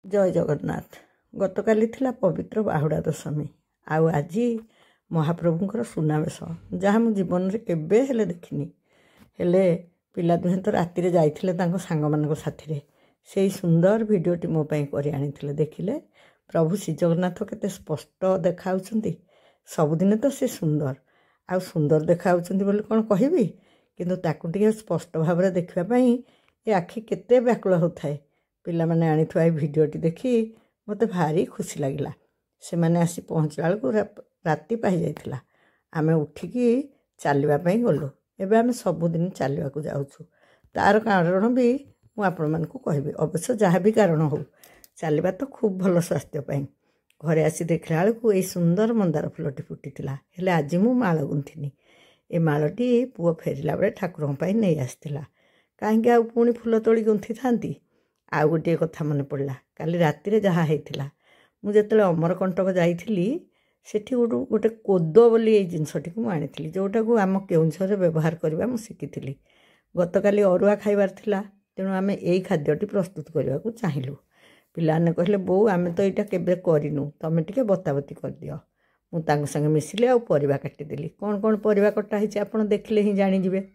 जय जगन्नाथ। गतकाली थिला पवित्र बाहुड़ा दशमी आउ आज महाप्रभुंकर सुनावेश जहाँ मु जीवन में केबे हेले देखिनी हेले पिला दुहें तो राति रे जाइथिले तांको सांग मानक साथी से सुंदर भिडियोटी मो पई करि आनिथिले देखिले प्रभु श्री जगन्नाथ केते स्पष्ट देखाउछंती। सबुदिन तो से सुंदर आउ सुंदर देखाउछंती बोली कोन कहिबी किंतु ताकु टिके स्पष्ट भाव रे देखिबा पई ए आखि केते व्याकुल होथाय। पिला माने आनिथुआ ए भिडियोटी देखी मते भारी खुशी लागिला। से माने आसी पहुँचला बेलू राति पाई जाइथिला। आमे उठिकी चलवा पई गलु। एबे आमे सबुदिन चलवा को जाउछु। तार कारण भी मु आपण मानकु कहबी। अवश्य जहाँ भी कारण हो चलवा तो खूब भल स्वास्थ्य पई। घरे आसी देखला बेलू ए सुंदर मंदार फुलटी फुटिथिला। हेले आज मु माळ गुंथिनी। ए माळटी पुओ फेरिला बेले ठाकुरन पई नै आस्थिला। काहेकि आ पुणी फुल तोड़ी गुंथि थांती। आउ गोटे कथा मन पड़ा काली राति रे जहाँ होता मुझे अमरकंटक जाइली सेठी गोटे कोद बोली ये जिनसटी को आनी जोटा को आम केउंझर व्यवहार करवा मुझे शिखी। गतकाली अरुआ खाइबार थिला तेणु आम यही खाद्यटी प्रस्तुत करने को चाहिलु। पिलाने कहले बो आम तो यहाँ केबे करिनु तमें टिके बताबती कर दियो। मुझे संगे मिसिले आ परिवा काटिदेली। कौन कौन परिवा कटा होती आपड़ देखले ही जानीजे।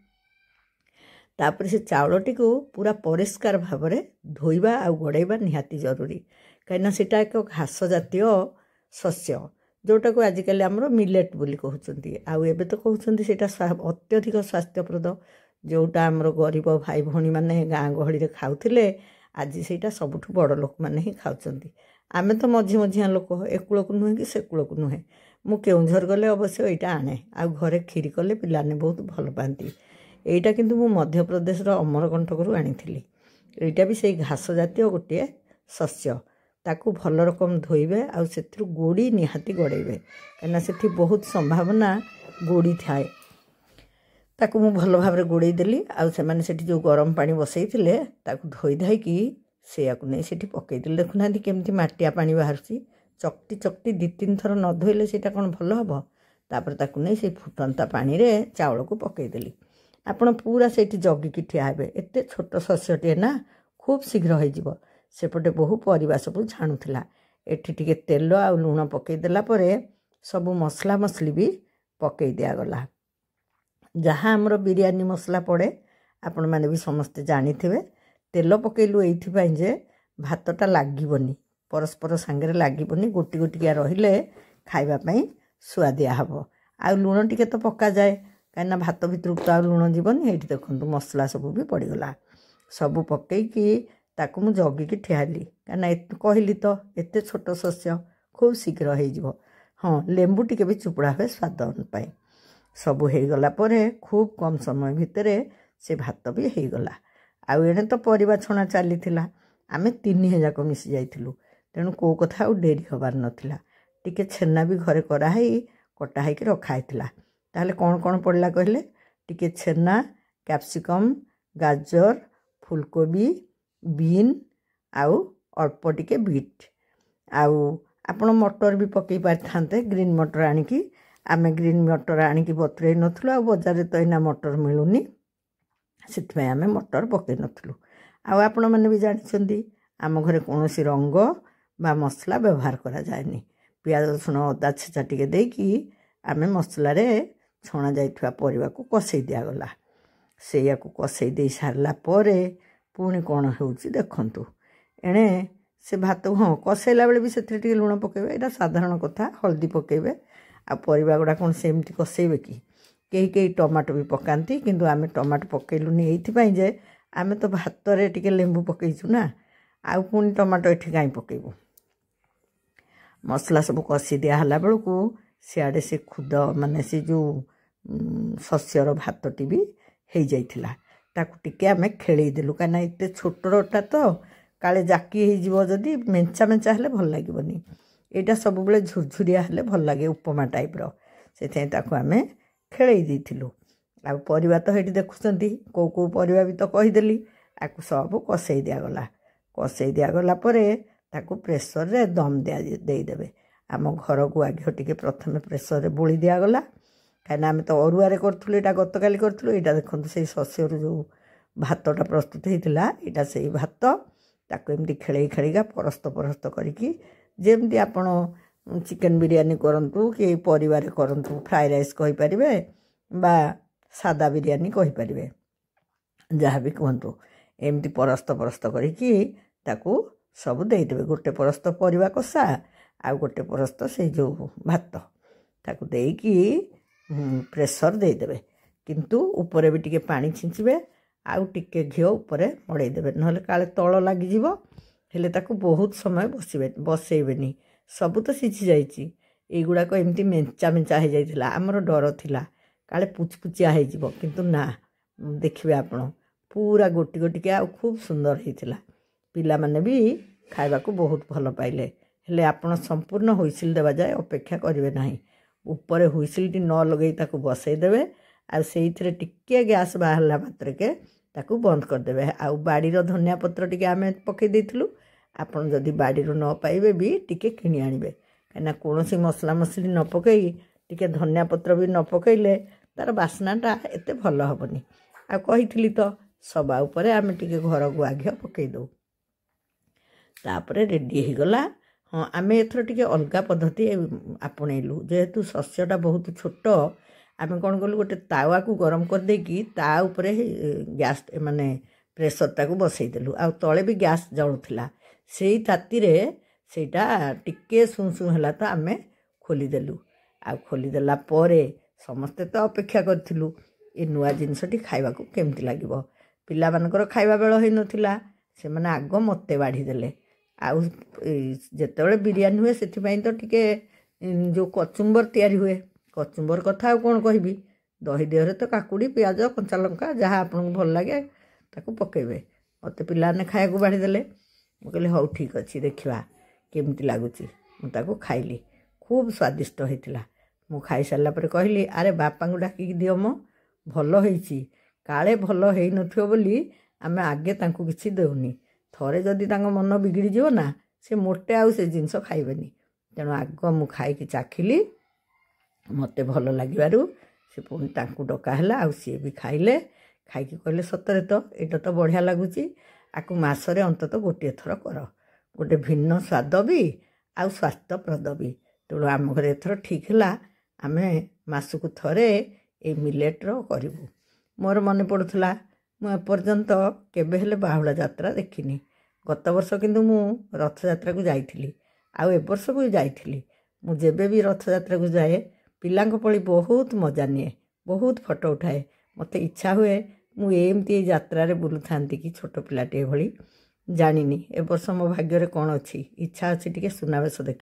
तापर से चाउलटी को पूरा परिष्कार भाव में धोइबा आ गड़ाइबा निहाती जरूरी कहीं सीटा एक घास जातीय शस्य जोटा को आजिकल आमर मिलेट बोली कहते आउ एबे तो कहते सीटा अत्यधिक स्वास्थ्यप्रद जोटा आमर गरीब भाई भौणी मैंने गाँ गहली खाऊले आज सेटा सबुठ बड़ लोक मैंने ही खाऊँच। आमे तो मझी मझिया लोक एकूल को नुहे कि से कूल को नुहे। मु केउंझर गले अवश्य यहाँ आने आ घरे खीरी कले पिलाने बहुत भल पाती। एटा किंतु मु मध्य प्रदेश अमरकंटक आनी एटा भी से घास जातीय गोटे शस्य ताकू भल रकम धोइबे आ सेथिरु गोड़ी निहाती गड़ेबे कहीं से बहुत संभावना गोड़ी थाए। ताकू मु भल भाव में गोड़े देली आ सेमाने सेठी जो गरम पानी बसैथिले ताकू धोई धाइकी सेयाकू नहीं सेठी पकईदेली। देखुना केमती माटिया पानी बाहरसी चकटी चकटी 2-3 थर न धोइले सेटा कौन भल हम। तापर ताकू नहीं से फुटंता पानी रे चाउल को पकईदेली। आपण पूरा से जगिकी ठिया हे। एत छोट शस्यटे ना खूब शीघ्र हो सेपटे बहु परिवा सब छाणुला। एठी टिके तेल आ लुण पकईदेला सबू मसला मसली भी पकई दिगला। जहाँ आमर बिरयानी मसला पड़े आपण मैंने भी समस्ते जानी थे। तेल पकईलु ये जे भातटा लगनी परस्पर सांगे लगनी गोटी गोटिया रहिले खाइबापी सुआदिया हम। आ लुण टिके तो पक्का जाए कहीं भात भितर तो आ लुण जीवन ये देखूँ मसला सब भी पड़गला सबू पकईकी ताकू मु जगिकी ठियाली कहीं कहली तो एत छोट शस्य खूब शीघ्र हो। हाँ लेंबू टिके भी चुपड़ा हुए स्वाद पाई सबू होगला खूब कम समय भितर से भात भी होगला। आउ एने तो परिवा छणा चली आम 3 जाक मिसी जाइलु तेणु कौ कथा आ डेरी हबार नाला। टिके छेना भी घरे कराई कटा होकर रखाई ताहले कौन कौन पड़ला कहले टिके छेना कैप्सिकम गाजर फुलकोबी बीन आउ अल्प टिके बीट आउ आपण मटर भी पकई पारिथांते। ग्रीन मटर आनिकी आमे ग्रीन मटर आनिकी बतुरई नथुलु आ बजार तो इना मटर मिलुनी से आमे मटर पकई नथुलु। आउ आपण माने भी जानिछंदी आम घरे कोनोसी रंग बा मसला व्यवहार करा जायनी। पियाज रसुण अदा छेचा टिके देकी आमे मसला रे छणा जाइथुआ परिवा को कसई दिगला। से कसई दे सारला परे पुणी कौन होउची देखंतु एणे से भात हाँ कसैला बेले भी से लुण पकेबे एटा साधारण कथा। हल्दी पकेबे आ परिवा गुड़ा कौन सेमती कसैबे कि कई टमाटो भी पकाती किंतु आमे टमाटो पकेलुनी एइथिपाई जे आमे तो भात रे टिके लेंबू पकईचु ना आउ पुणी टमाटो एठी काई पकेबू। मसला सब कषि दिहला बेलू सियाड़े से खुद माने से जो शस्यर भातटी भी हो जाइथिला ताकू टिके आमे खेलेदेलु कहीं एत छोटटा तो काले जाकी हो जदि मेंचा मेंचा हेले भल लागबनी। एटा सब बेले झुरझुरिया हेले भल लागे उपमा टाइप्र से आमे खेलई देथिलु। आ परिवा तो ये देखुंत कौ कौ परिवा भी तो कहीदेली आपको सब कसई दिगला। कसई दिगला ताकू प्रेसर रे दम देदेवे। आम घर को आगे टिके प्रथम प्रेसर रे बोली दिगला कहीं आम तो अरुआरे करूँ यहाँ गतकाली करूँ। यहाँ देखो से शस्यर जो भातटा प्रस्तुत होता यहाँ से भात ତାକୁ ଏମିତି ଖେଳେଇ ଖେଳିକା ପରସ୍ତ ପରସ୍ତ କରିକି ଯେମିତି ଆପଣ ଚିକେନ୍ ବିରିୟାନୀ କରନ୍ତୁ କି ପରିବାରେ କରନ୍ତୁ, ଫ୍ରାଏ ରାଇସ୍ କହିପାରିବେ ବା ସାଦା ବିରିୟାନୀ କହିପାରିବେ, ଯାହା ବି କୁହନ୍ତୁ, ଏମିତି ପରସ୍ତ ପରସ୍ତ କରିକି ତାକୁ ସବୁ ଦେଇଦେବେ। ଗୋଟେ ପରସ୍ତ ପରିବା କଷା ଆଉ ଗୋଟେ ପରସ୍ତ ସେଇ ଯେଉଁ ଭାତ, ତାକୁ ଦେଇକି ପ୍ରେସର୍ ଦେଇଦେବେ। କିନ୍ତୁ ଉପରେ ବି ଟିକେ ପାଣି ଛିଞ୍ଚିବେ ଆଉ ଟିକେ ଘିଅ ଉପରେ ମଡ଼େଇ ଦେବେ, ନହେଲେ କାଳେ ତଳ ଲାଗିଯିବ। ହେଲେ ତାକୁ ବହୁତ ସମୟ ବସେଇବେନି, ସବୁ ତ ସିଝି ଯାଇଛି। ଏଇଗୁଡ଼ାକ ଏମିତି ମେଞ୍ଚା ମେଞ୍ଚା ହେଇଯାଇଥିଲା। ଆମର ଡର ଥିଲା କାଳେ ପୁଚପୁଚିଆ ହେଇଯିବ, କିନ୍ତୁ ନା, ଦେଖିବେ ଆପଣ ପୁରା ଗୋଟି ଗୋଟିକିଆ ଆଉ ଖୁବ୍ ସୁନ୍ଦର ହେଇଥିଲା। ପିଲାମାନେ ବି ଖାଇବାକୁ ବହୁତ ଭଲ ପାଇଲେ। ହେଲେ ଆପଣ ସମ୍ପୂର୍ଣ୍ଣ ହୁଇସିଲ୍ ଦେବା ଯାଏ ଅପେକ୍ଷା କରିବେ ନାହିଁ। ଉପରେ ହୁଇସିଲ୍ଟି ନ ଲଗେଇ ତାକୁ ବସେଇ ଦେବେ ଆଉ ସେଇଥିରେ ଟିକିଏ ଗ୍ୟାସ୍ ବାହାରିଲା ମାତ୍ରକେ ତାକୁ ବନ୍ଦ କରିଦେବେ। ଆଉ ବାଡ଼ିର ଧନିଆ ପତ୍ର ଟିକେ ଆମେ ପକାଇ ଦେଇଥିଲୁ। ଆପଣ ଯଦି ବାଡ଼ିରୁ ନ ପାଇବେ ବି ଟିକେ କିଣି ଆଣିବେ, କାହିଁକିନା କୌଣସି ମସଲା ମସଲି ନ ପକାଇ ଟିକେ ଧନିଆ ପତ୍ର ବି ନ ପକାଇଲେ ତା'ର ବାସ୍ନାଟା ଏତେ ଭଲ ହେବନି। ଆଉ କହିଥିଲି ତ ସବା ଉପରେ ଆମେ ଟିକେ ଘର ଗୁଆ ଘିଅ ପକାଇ ଦେଉ। ତାପରେ ରେଡ଼ି ହେଇଗଲା। ହଁ, ଆମେ ଏଥର ଟିକେ ଅଲଗା ପଦ୍ଧତି ଆପଣେଇଲୁ। ଯେହେତୁ ଶସ୍ୟଟା ବହୁତ ଛୋଟ, ଆମେ କ'ଣ କଲୁ, ଗୋଟେ ତାୱାକୁ ଗରମ କରିଦେଇକି ତା ଉପରେ ଗ୍ୟାସ୍ ମାନେ ପ୍ରେସରଟାକୁ ବସେଇଦେଲୁ। ଆଉ ତଳେ ବି ଗ୍ୟାସ୍ ଜଳୁଥିଲା। ସେଇ ତାତିରେ ସେଇଟା ଟିକେ ସୁଁ ସୁଁ ହେଲା ତ ଆମେ ଖୋଲିଦେଲୁ। ଆଉ ଖୋଲିଦେଲା ପରେ ସମସ୍ତେ ତ ଅପେକ୍ଷା କରିଥିଲୁ ଏ ନୂଆ ଜିନିଷଟି ଖାଇବାକୁ କେମିତି ଲାଗିବ। ପିଲାମାନଙ୍କର ଖାଇବା ବେଳ ହେଇନଥିଲା, ସେମାନେ ଆଗ ମୋତେ ବାଢ଼ିଦେଲେ। ଆଉ ଯେତେବେଳେ ବିରିୟାନୀ ହୁଏ ସେଥିପାଇଁ ତ ଟିକେ ଯେଉଁ କଚୁମ୍ବର ତିଆରି ହୁଏ, କଚୁମ୍ବର କଥା ଆଉ କ'ଣ କହିବି। ଦହି ଦେହରେ ତ କାକୁଡ଼ି, ପିଆଜ, କଞ୍ଚା ଲଙ୍କା ଯାହା ଆପଣଙ୍କୁ ଭଲ ଲାଗେ ତାକୁ ପକାଇବେ। ମୋତେ ପିଲାମାନେ ଖାଇବାକୁ ବାଢ଼ିଦେଲେ। ମୁଁ କହିଲି ହଉ ଠିକ୍ ଅଛି, ଦେଖିବା କେମିତି ଲାଗୁଛି। ମୁଁ ତାକୁ ଖାଇଲି, ଖୁବ୍ ସ୍ୱାଦିଷ୍ଟ ହେଇଥିଲା। ମୁଁ ଖାଇସାରିଲା ପରେ କହିଲି, ଆରେ ବାପାଙ୍କୁ ଡାକିକି ଦିଅ ମ, ଭଲ ହେଇଛି। କାଳେ ଭଲ ହେଇନଥିବ ବୋଲି ଆମେ ଆଗେ ତାଙ୍କୁ କିଛି ଦେଉନି। ଥରେ ଯଦି ତାଙ୍କ ମନ ବିଗିଡ଼ିଯିବ ନା, ସେ ମୋଟେ ଆଉ ସେ ଜିନିଷ ଖାଇବେନି। ତେଣୁ ଆଗ ମୁଁ ଖାଇକି ଚାଖିଲି, ମୋତେ ଭଲ ଲାଗିବାରୁ ସେ ପୁଣି ତାଙ୍କୁ ଡକା ହେଲା। ଆଉ ସିଏ ବି ଖାଇଲେ। ଖାଇକି କହିଲେ, ସତରେ ତ ଏଇଟା ତ ବଢ଼ିଆ ଲାଗୁଛି। ଆକୁ ମାସରେ ଅନ୍ତତଃ ଗୋଟିଏ ଥର କର, ଗୋଟେ ଭିନ୍ନ ସ୍ୱାଦ ବି ଆଉ ସ୍ୱାସ୍ଥ୍ୟପ୍ରଦ ବି। ତେଣୁ ଆମ ଘରେ ଏଥର ଠିକ୍ ହେଲା, ଆମେ ମାସକୁ ଥରେ ଏଇ ମିଲେଟ୍ର କରିବୁ। ମୋର ମନେ ପଡ଼ୁଥିଲା, ମୁଁ ଏପର୍ଯ୍ୟନ୍ତ କେବେ ହେଲେ ବାହୁଡ଼ା ଯାତ୍ରା ଦେଖିନି। ଗତ ବର୍ଷ କିନ୍ତୁ ମୁଁ ରଥଯାତ୍ରାକୁ ଯାଇଥିଲି, ଆଉ ଏ ବର୍ଷ ବି ଯାଇଥିଲି। ମୁଁ ଯେବେ ବି ରଥଯାତ୍ରାକୁ ଯାଏ ପିଲାଙ୍କ ଭଳି ବହୁତ ମଜା ନିଏ, ବହୁତ ଫଟୋ ଉଠାଏ। ମୋତେ ଇଚ୍ଛା ହୁଏ ମୁଁ ଏମିତି ଏଇ ଯାତ୍ରାରେ ବୁଲୁଥାନ୍ତି କି ଛୋଟ ପିଲାଟିଏ ଭଳି। ଜାଣିନି ଏ ବର୍ଷ ମୋ ଭାଗ୍ୟରେ କ'ଣ ଅଛି। ଇଚ୍ଛା ଅଛି ଟିକେ ସୁନାବେଶ ଦେଖିବାକୁ।